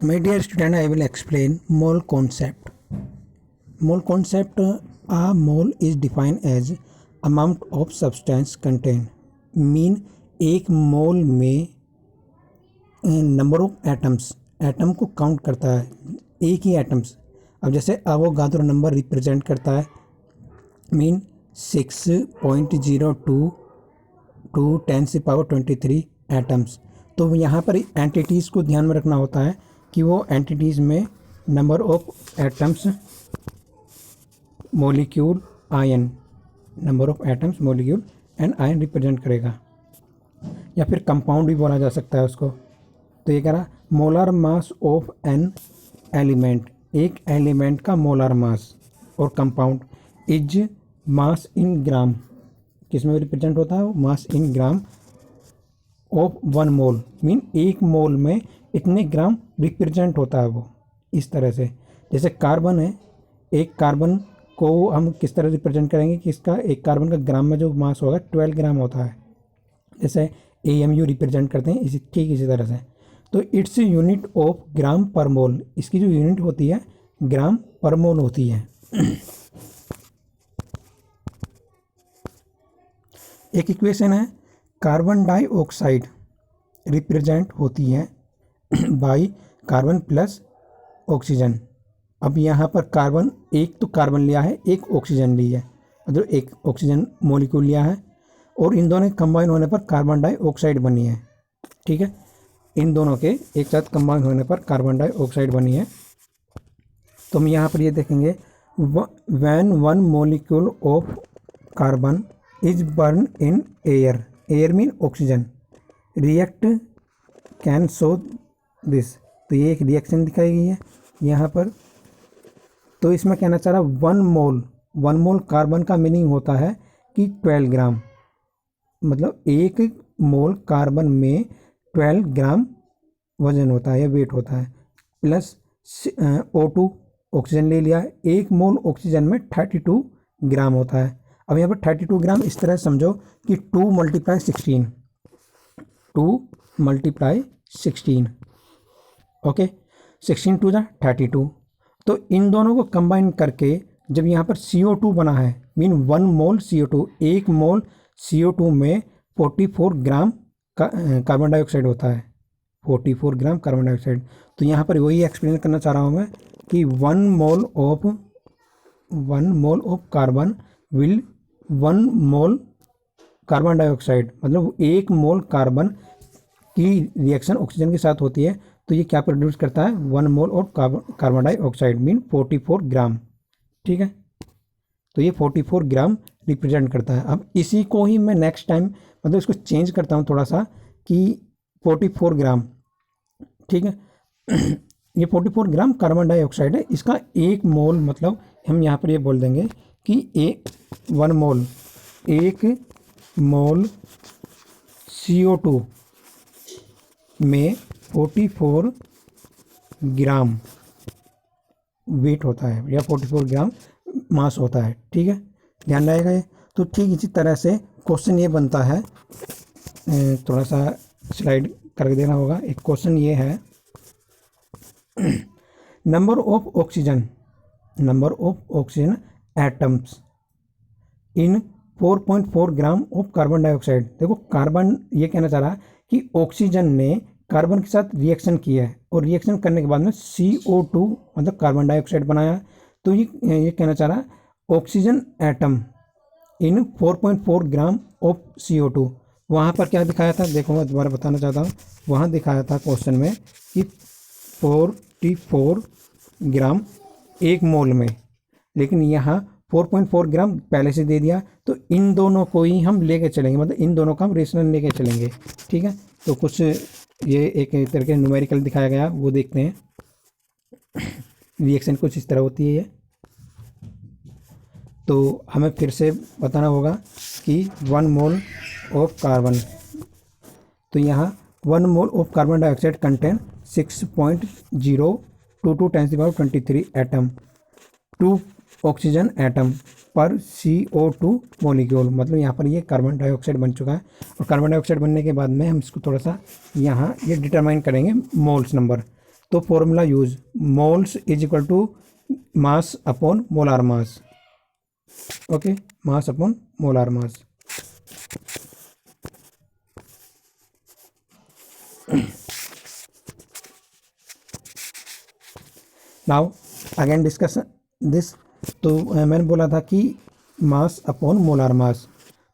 My dear student, I will explain mole concept. Mole concept, a mole is defined as amount of substance contained. Mean एक mole में number of atoms, atom को count करता है, एक ही atoms. अब जैसे Avogadro number represent करता है मीन 6.02 टू 10⁻23 एटम्स. तो यहाँ पर एंटिटीज़ को ध्यान में रखना होता है कि वो एंटिटीज़ में number of atoms, molecule, ion, number of atoms, molecule and ion represent करेगा, या फिर कंपाउंड भी बोला जा सकता है उसको. तो ये कह रहा molar mass of an element, एक एलिमेंट का मोलर मास, और कंपाउंड इज मास इन ग्राम, किस में रिप्रेजेंट होता है, mass in gram of one mole. Mean एक मोल में इतने ग्राम रिप्रेजेंट होता है वो. इस तरह से जैसे कार्बन है, एक कार्बन को हम किस तरह रिप्रेजेंट करेंगे कि इसका एक कार्बन का ग्राम में जो मास होगा 12 ग्राम होता है. जैसे AMU रिप्रेजेंट करते हैं इसी, ठीक इसी तरह से. तो इट्स यूनिट ऑफ ग्राम पर मोल, इसकी जो यूनिट होती है ग्राम पर मोल होती है. एक इक्वेशन है, कार्बन डाइऑक्साइड रिप्रेजेंट होती है बाई कार्बन प्लस ऑक्सीजन. अब यहाँ पर कार्बन, एक तो कार्बन लिया है, एक ऑक्सीजन ली है, मतलब एक ऑक्सीजन मॉलिक्यूल लिया है, और इन दोनों कंबाइन होने पर कार्बन डाइऑक्साइड बनी है. ठीक है, इन दोनों के एक साथ कंबाइन होने पर कार्बन डाइऑक्साइड बनी है. तो हम यहाँ पर ये देखेंगे, when one molecule of carbon is burn in air, air mean oxygen, react can show this. तो ये एक रिएक्शन दिखाई गई है यहाँ पर. तो इसमें कहना चाह रहा वन मोल कार्बन का मीनिंग होता है कि 12 ग्राम, मतलब एक मोल कार्बन में 12 ग्राम वजन होता है या वेट होता है. प्लस O2 ऑक्सीजन ले लिया, एक मोल ऑक्सीजन में 32 ग्राम होता है. अब यहाँ पर 32 ग्राम इस तरह समझो कि 2 × 16, 2 × 16, ओके, 16 2 32. तो इन दोनों को कंबाइन करके जब यहाँ पर CO2 बना है, मीन 1 मोल CO2, एक मोल CO2 में 44 ग्राम कार्बन डाइऑक्साइड होता है, 44 ग्राम कार्बन डाइऑक्साइड. तो यहाँ पर वही एक्सप्लेन करना चाह रहा हूँ मैं कि 1 mole of carbon will 1 mole carbon dioxide, मतलब एक मोल कार्बन की रिएक्शन ऑक्सीजन के साथ होती है तो ये क्या प्रोड्यूस करता है, 1 mole of carbon dioxide mean 44 ग्राम. ठीक है, तो ये 44 ग्राम रिप्रेजेंट करता है. अब इसी को ही मैं नेक्स्ट टाइम मतलब इसको चेंज करता हूँ थोड़ा सा कि 44 ग्राम, ठीक है, ये 44 ग्राम कार्बन डाइऑक्साइड है, इसका एक मोल मतलब हम यहाँ पर ये बोल देंगे कि 1 मोल, एक मोल CO2 में 44 ग्राम वेट होता है या 44 ग्राम मास होता है. ठीक है, ध्यान रहेगा ये. तो ठीक इसी तरह से क्वेश्चन ये बनता है, थोड़ा सा स्लाइड करके देना होगा. एक क्वेश्चन ये है, number of oxygen atoms in 4.4 gram of carbon dioxide. देखो कार्बन, ये कहना चाह रहा है कि ऑक्सीजन ने कार्बन के साथ रिएक्शन किया है और रिएक्शन करने के बाद में CO2 मतलब कार्बन डाइऑक्साइड बनाया. तो ये कहना चाह रहा है oxygen atom in 4.4 gram of CO2. वहाँ पर क्या दिखाया था, देखो मैं दोबारा बताना चाहता हूँ. वहाँ दिखाया था क्वेश्चन में कि 44 ग्राम एक मोल में, लेकिन यहाँ 4.4 ग्राम पहले से दे दिया. तो इन दोनों को ही हम लेके चलेंगे, मतलब इन दोनों का हम रेशनल लेके चलेंगे. ठीक है, तो कुछ ये एक तरह के न्यूमेरिकल दिखाया गया, वो देखते हैं. रिएक्शन कुछ इस तरह होती है ये. तो हमें फिर से बताना होगा कि 1 मोल ऑफ कार्बन, तो यहाँ 1 mole of carbon dioxide contain 6.022 10⁻23 atom, 2 oxygen atom पर CO2 मॉलिक्यूल. मतलब यहाँ पर ये कार्बन डाइऑक्साइड बन चुका है, और कार्बन डाइऑक्साइड बनने के बाद में हम इसको थोड़ा सा यहाँ ये डिटरमाइन करेंगे मोल्स नंबर. तो formula use, moles is equal to mass upon molar mass. Okay, mass upon molar mass. Now again discuss this. तो मैंने बोला था कि मास अपॉन मोलार मास,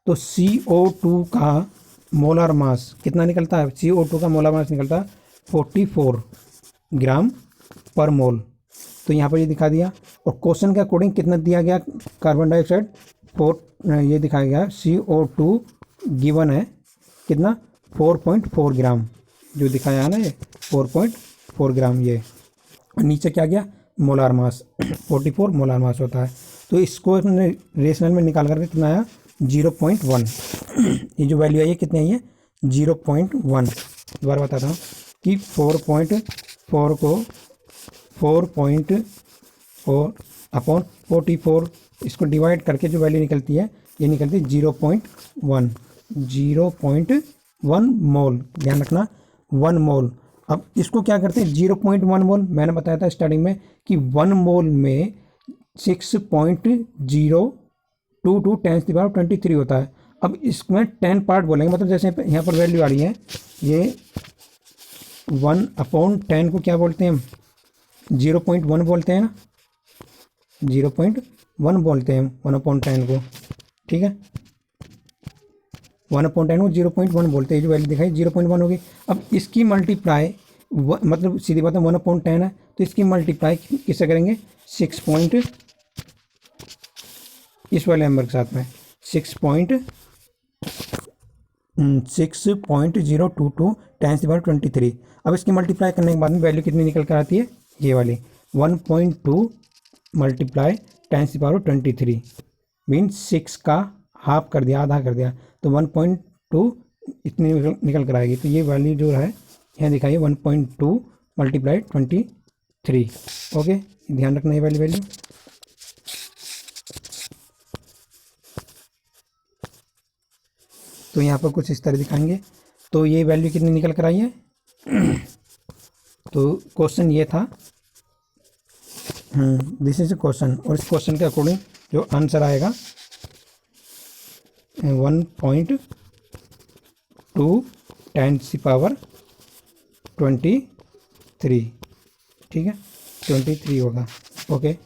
तो CO2 का मोलार मास कितना निकलता है? CO2 का मोलार मास निकलता है 44 ग्राम पर मोल। तो यहाँ पर ये दिखा दिया, और क्वेश्चन के अकॉर्डिंग कितना दिया गया कार्बन डाइऑक्साइड? 4, ये दिखाया गया CO2 गिवन है कितना? 4.4 ग्राम, जो दिखाया है ना ये 4.4 ग्राम। ये नीचे क्या गया? मोलार मास 44 मोलार मास होता है। तो इसको हमने रेशनल में निकाल करके कितना आया? 0.1। ये जो वैल्यू आई है कितनी आई है? 0.1। दोबारा बताता हूँ कि 4.4 को 4.4 अपॉन 44 इसको डिवाइड करके जो वैल्यू निकलती है ये निकलती है 0.1। 0.1 मोल, ध्यान रखना 1 मोल। अब इसको क्या करते हैं? 0.1 मोल, मैंने बताया था स्टार्टिंग में कि 1 मोल में 6.022 × 10⁻23 होता है। अब इसमें 10 पार्ट बोलेंगे, मतलब जैसे यहाँ पर वैल्यू आ रही है, ये 1/10 को क्या बोलते हैं हम? 0.1 बोलते हैं ना, 0.1 बोलते हैं 1/10 को, ठीक है। 1/10 को 0.1 बोलते हैं। जो वैल्यू दिखाई 0.1 होगी। अब इसकी मल्टीप्लाई मतलब सीधी बात है 1/10 है, तो इसकी मल्टीप्लाई किससे करेंगे? 6 इस वाले नंबर के साथ में 6.022 10⁻23। अब इसकी मल्टीप्लाई करने के बाद में वैल्यू कितनी निकल कर आती है? ये वाली 1.2 मल्टीप्लाई 10⁻23 मीन्स 6 का हाफ कर दिया, आधा कर दिया, तो 1.2 इतनी निकल कर आएगी। तो ये वैल्यू जो है यहाँ दिखाइए 1.2 मल्टीप्लाई 23। ओके, ध्यान रखना ये वाली वैल्यू। तो यहाँ पर कुछ इस तरह दिखाएंगे। तो ये वैल्यू कितनी निकल कर आई है? तो क्वेश्चन ये था, दिस इज ए क्वेश्चन, और इस क्वेश्चन के अकॉर्डिंग जो आंसर आएगा 1.2 10⁻23, ठीक है, 23 होगा। ओके।